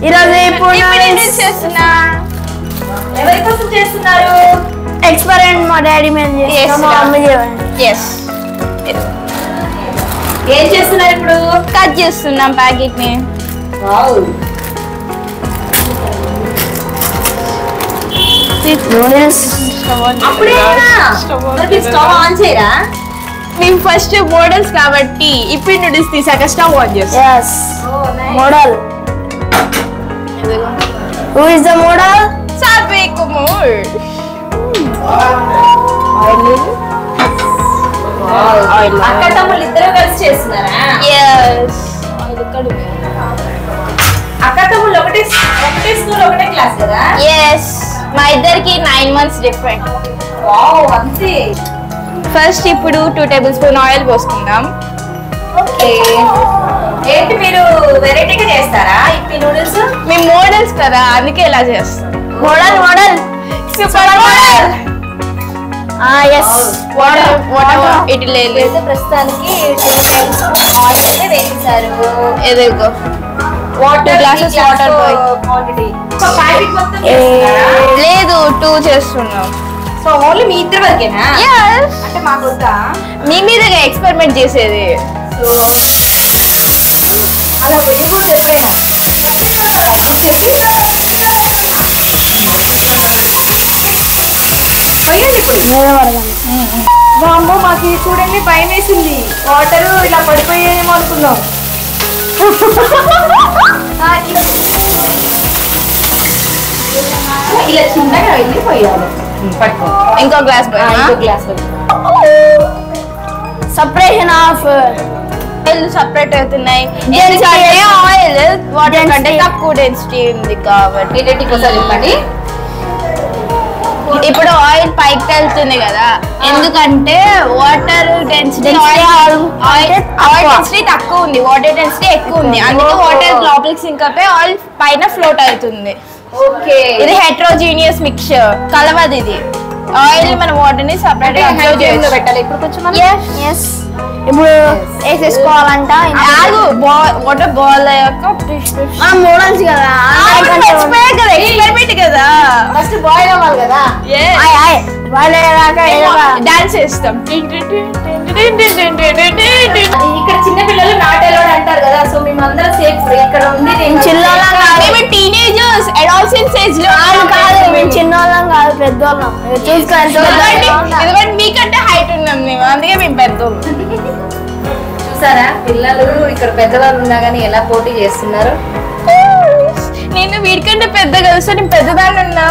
ఈరోజు ఇప్పుడు చేస్తున్నా. ఎవరి కోసం చేస్తున్నారు? ఎక్స్పెరిమెంట్ మా డాడీ మీద చేస్తాం, మా మమ్మీ చేయండి. ఏం చేస్తున్నారు ఇప్పుడు? కట్ చేస్తున్నాం ప్యాకెట్ ని. స్టవ్ ఆన్ చేయరా? మేము ఫస్ట్ మోడల్స్ కాబట్టి ఇప్పుడు నూడిల్స్ తీసాక స్టవ్ ఆన్ చేస్తాం. Model who is the model? Sathvik Kumar. అక్క తమ్ముళ్ళు ఇద్దరు కలిసి చేస్తున్నారా? అక్క తమ్ముళ్ళు ఒకటే స్కూల్ ఒకటే క్లాస్ కదా? మా ఇద్దరికి 9 months డిఫరెంట్. అంతే. ఫస్ట్ ఇప్పుడు 2 tablespoon ఆయిల్ పోసుకుందాం. ఓకే. ఏంటి మీరు వెరైటీగా చేస్తారా ఇప్పి నూడిల్స్? మేము మోడల్స్ కదా అందుకే ఇలా చేస్తాం. Model super model. వాటర్ ఇటు లేదు. ప్రస్తుతానికి 2 tablespoon ఆయిల్ అయితే వేసేసారు. ఎదుగో water glasses water quantity. So packet మొత్తం చేస్తారా? లేదు 2 చేస్తున్నాం. సో ఓన్లీ మీ ఇద్దరు వరకేనా? అంటే మాకు వద్దా? మీ మీదగా ఎక్స్పెరిమెంట్ చేసేది. సో అలా వేయకూడదు ఎప్పుడైనా. అమ్మో మాకు చూడండి భయం వేసింది. వాటర్ ఇలా పడిపోయేమో అనుకున్నాం. ఇలా చిన్నగా వెళ్ళిపోయాలి. పట్టుకో. ఇంకో glass glass separation of oil separate అవుతున్నాయి. ఎందుకంటే ఆయిల్ వాటర్ కంటే తక్కువ డెన్సిటీ ఉంది కాబట్టి. చెప్పండి. ఇప్పుడు ఆయిల్ పైకి వెళ్తుంది కదా, ఎందుకంటే వాటర్ డెన్సిటీ ఆయిల్ డెన్సిటీ తక్కువ ఉంది, వాటర్ డెన్సిటీ ఎక్కువ ఉంది. అందుకే వాటర్ లోపలికి సింక్ అయిపోయి ఆయిల్ పైన ఫ్లోట్ అవుతుంది. ఓకే. ఇది హెట్రోజీనియస్ మిక్చర్, కలవదు ఇది. ఆయిల్ మన వాటర్ ని సపరేట్ గా అబ్జర్వ్ చేయొచ్చు. పెట్టాలి ఇప్పుడు కొంచెం. ఇప్పుడు వేసేసుకోవాలంట. వాటర్ బాల్ అయ్యాక మోడల్స్ కదా, ఎక్స్పెరిమెంట్ కదా, ఫస్ట్ బాయిల్ అవ్వాలి కదా. డాన్స్ చేస్తాం. ఇక్కడ చిన్న పిల్లలు నాట్ అలౌడ్ అంటారు కదా, సో మేమందరం సేఫ్. ఇక్కడ ఉంది టీనేజర్స్ అడాలసెంట్ ఏజ్ లో కాదు, మేము చిన్నోళ్ళం కాదు, పెద్దోళ్ళం. ఎందుకంటే మీకంటే హైట్ ఉన్నాం మేము, అందుకే మేము పెద్దోళ్ళం. చూసారా పిల్లలు ఇక్కడ పెద్దవాళ్ళు ఉన్నా కానీ ఎలా పోటీ చేస్తున్నారు. నేను వీడికంటే పెద్ద కదా, నేను పెద్దదాన్ని ఉన్నా.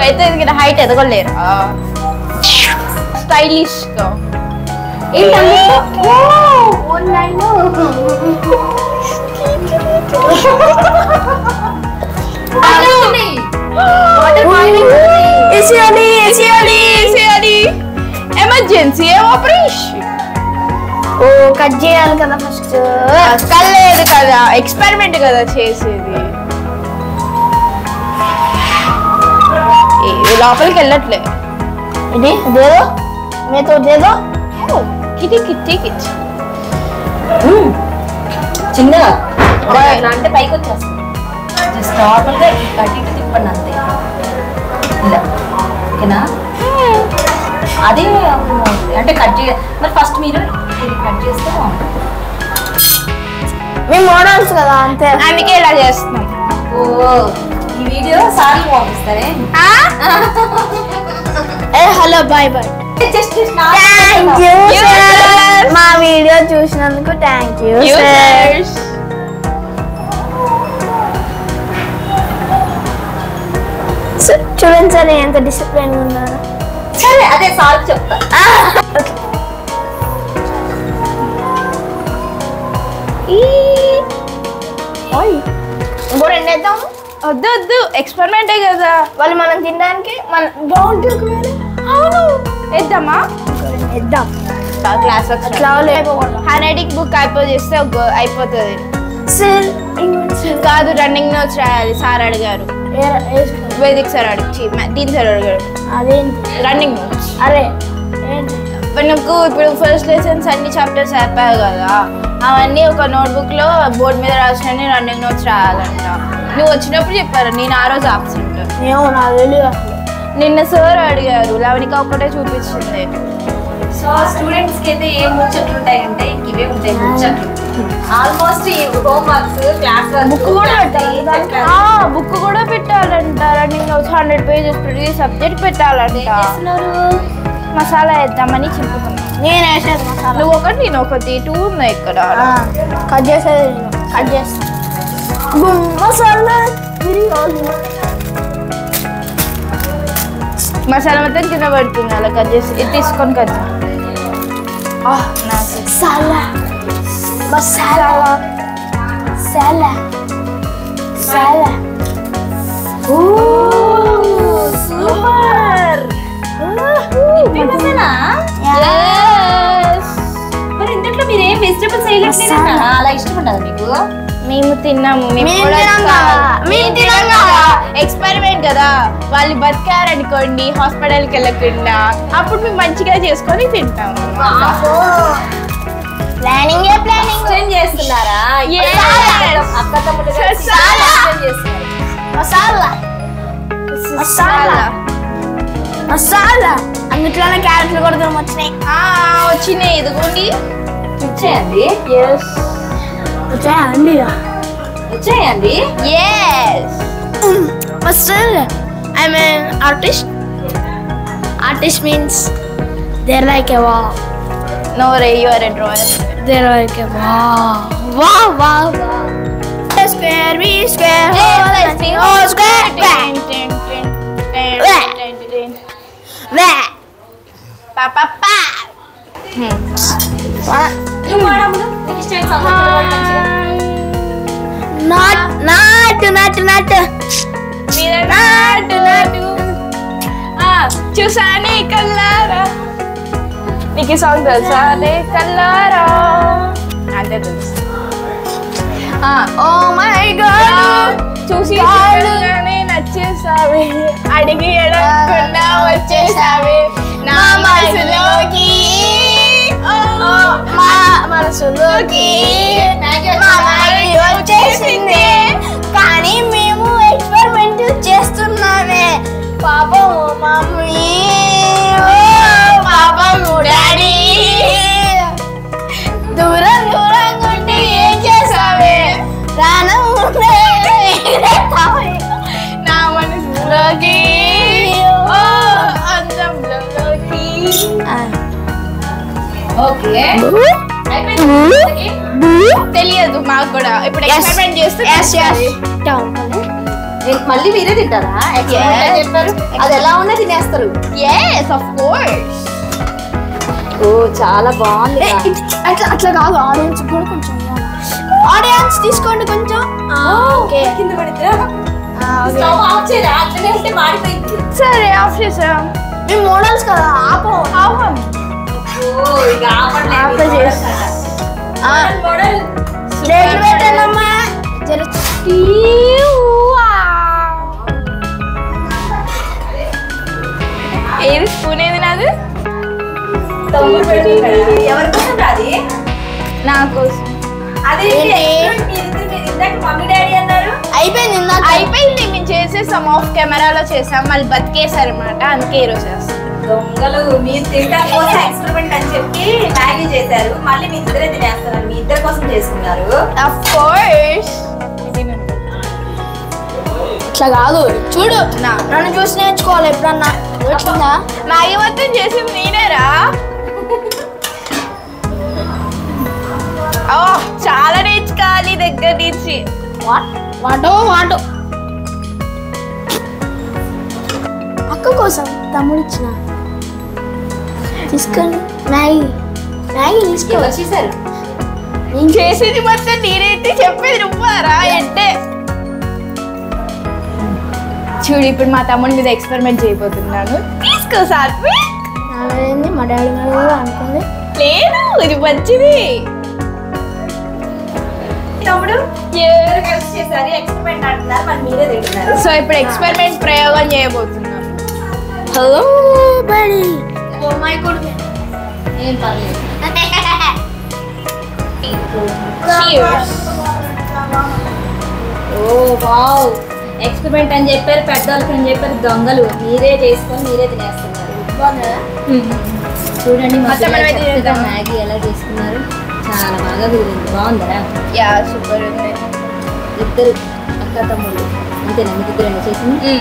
అయితే హైట్ ఎదగలేరు. స్టైలిష్ గా ఎమర్జెన్సీ ఆపరేషన్. కట్ చేయాలి కదా ఫస్ట్. కలేదు కదా, ఎక్స్పెరిమెంట్ కదా చేసేది. లోపలికి వెళ్ళట్లే. ఇది దేదో మేతో దేదో కిటి కిటి కిటి చిన్నగా అంటే పైకి వచ్చేస్తుంది. జస్ట్ నార్మల్ గా కట్టి తిప్పండి అంతే. ఇలా ఓకేనా? అదే అంటే కట్ మరి ఫస్ట్ మీరు కట్ చేస్తే మేము మోడల్స్ కదా అంతే, అందుకే ఇలా చేస్తున్నాం. ఓ ఈ వీడియో సార్లు పంపిస్తారే. Hello bye bye. మా వీడియో చూసినందుకు థ్యాంక్ యూ. చూడండి సార్ ఎంత డిసిప్లిన్ ఉన్నారు. సరే అదే సార్ చెప్తా. ఇంకో రెండు వేద్దాం. వద్దు వద్దు, ఎక్స్పెరిమెంటే కదా. వాళ్ళు మనం తినడానికి మన బాగుంటుంది. అవును వేద్దామా? వేద్దాం. క్లాస్ హ్యాండ్ బుక్ చేస్తే అయిపోతుంది. కాదు, రన్నింగ్ నోట్స్ రాయాలి. సార్ అడిగారు, వేదిక్ సార్ అడిగి దీని సార్ అడిగారు. అదేంటి రన్నింగ్ నోట్స్? అరే మనకు ఇప్పుడు ఫస్ట్ లెసన్స్ అన్ని చాప్టర్స్ అయిపోయాయి కదా, అవన్నీ ఒక నోట్బుక్ లో బోర్డు మీద రాసిన రన్నింగ్ నోట్స్ రాయాలంట. నువ్వు వచ్చినప్పుడు చెప్పారు, నేను ఆ రోజు ఆబ్సెంట్. ఏమో నాకు తెలియదు. నిన్న సార్ అడిగారు, లవనిక ఒక్కటే చూపించింది. సో స్టూడెంట్స్ కి అయితే ఏం ముచ్చట్లు ఉంటాయంటే ఇవే ఉంటాయి ముచ్చట్లు. ఆల్మోస్ట్ ఈ హోంవర్క్స్ క్లాస్ బుక్ కూడా బుక్ కూడా పెట్టాలంట. రన్నింగ్ నోట్స్ 100 pages ప్రతి సబ్జెక్ట్ పెట్టాలంట. మసాలా వేద్దామని చింపుకున్నాను. నేను వేసేది మసాలా. నువ్వు ఒకటి నేను ఒకటి 2 ఉన్నాయి ఇక్కడ. కట్ చేసేది కట్ చేస్తా. మసాలా మసాలా మొత్తం కింద పడుతుంది, అలా కట్ చేసి ఇది తీసుకొని కదా. మసాలా మసాలా మసాలా మసాలా. సూపర్. మరి ఇంట్లో మీరు ఏం వెజిటబుల్స్ వేయలేదా? అలా ఇష్టం ఉండదు మీకు? మేము తిన్నాము. ఎక్స్పెరిమెంట్ కదా, వాళ్ళు బతికారనుకోండి హాస్పిటల్కి వెళ్ళకుండా, అప్పుడు మేము మంచిగా చేసుకొని తింటాము. ప్లానింగ్ ఎక్స్చేంజ్ చేస్తున్నారా? అక్క తమ్ముడు మసాలా మసాలా మసాలా. అన్నిట్లోనే క్యారెట్లు కూడా వచ్చినాయి. వచ్చినాయి, ఇదిగోండి. వచ్చాయండి. వచ్చాయండి వచ్చాయండి. Masala. I mean artist. Artist means they're like a wow. No, Ray, you are a drawer. They're like a wow. Wow, wow, wow. Square, B square, whole square, చూసానే కల్లారా. నీకు ఈ సాంగ్ తెలుసా? కల్లారా అంటే తెలుసు. ఓ మై గాడ్, చూసి నచ్చేసావే, అడిగి అడగకుండా వచ్చేసావే నా మనసులోకి, మా మనసులోకి వచ్చేసింది. కానీ మేము ఎక్స్పెరిమెంట్ చేస్తున్నామే. పాపం మమ్మీ, పాపం డాడీ, దూరం దూరంగా ఉండి ఏం చేసావే, ప్రాణం నా మనసులోకి, అందంలోకి. ఓకే, తెలియదు మాకు కూడా. ఇప్పుడు ఎక్స్పెరిమెంట్ చేస్తే మళ్ళీ మీరే తింటారా? చెప్పారు అది ఎలా ఉన్నా తినేస్తారు. yes of course. ఓ చాలా బాగుంది. అట్లా కాదు, ఆడియన్స్ కూడా కొంచెం ఆడియన్స్ తీసుకోండి కొంచెం. కింద పడితే స్టవ్ ఆఫ్ చేయరా? అట్లనే ఉంటే మాడిపోయింది. సరే ఆఫ్ చేసాం. మేము మోడల్స్ కదా, ఆపం. ఇక ఆపండి. మోడల్ రేట్లు పెట్టానమ్మా. ఏది స్పూన్ ఏది నాది? ఎవరి కోసం రాది? నా కోసం. అదే మమ్మీ డాడీ అన్నారు. అయిపోయింది, మేము చేసేసాం. ఆఫ్ కెమెరాలో చేసాం, మళ్ళీ బతికేసారు అనమాట. అందుకే ఈరోజు చేస్తాం. దొంగలు, మీరు తినడం కోసం ఎక్స్పెరిమెంట్ అని చెప్పి మ్యాగీ చేశారు. మళ్ళీ మీ ఇద్దరే తినేస్తున్నారు. మీ ఇద్దరి కోసం చేసుకున్నారు. Of course. ఇట్లా కాదు, చూడు నన్ను చూసి నేర్చుకోవాలి. ఎప్పుడన్నా వచ్చిందా? మ్యాగీ మొత్తం చేసింది నేనేరా. చాలా నేర్చుకోవాలి దగ్గర నుంచి. వాటో అక్క కోసం తమ్ముడు ఇచ్చిన తీసుకోండి. మ్యాగీ తీసుకో. చేశారు నేను చేసేది మొత్తం నేనైతే చెప్పేది నువ్వారా అంటే. చూడు, ఇప్పుడు మా తమ్ముడి మీద ఎక్స్పెరిమెంట్ చేయబోతున్నాను. తీసుకో సాత్విక్. నాదేంది మా డాడీ మీద కూడా అనుకుంది. లేదు, ఇది మంచిది. తమ్ముడు కలిసి చేశారు ఎక్స్పెరిమెంట్ అంటున్నారు, మరి మీరే తింటున్నారు. సో ఇప్పుడు ఎక్స్పెరిమెంట్ ప్రయోగం చేయబోతున్నాను. Hello buddy. Oh my god. ఏం పర్లేదు. Cheers. ఓ వావ్, ఎక్స్పెరిమెంట్ అని చెప్పారు, పెద్దవాళ్ళకి అని చెప్పారు, దొంగలు మీరే చేసుకొని మీరే తినేస్తున్నారు. చూడండి మా మొత్తం మనమైతే పిల్లలు చక్కగా చేద్దాం. మ్యాగీ ఎలా చేసుకున్నారు, చాలా బాగా కుదిరింది. బాగుందా? యా సూపర్ ఉంది. ఇద్దరు అక్క తమ్ముళ్ళు అంతేనా? మీకు ఇద్దరు చేసింది.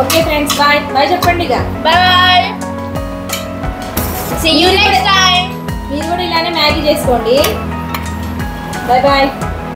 ఓకే ఫ్రెండ్స్, బాయ్ బాయ్ చెప్పండి. ఇక Bye. See you next time. మీరు కూడా ఇలానే మ్యాగీ చేసుకోండి. Bye bye.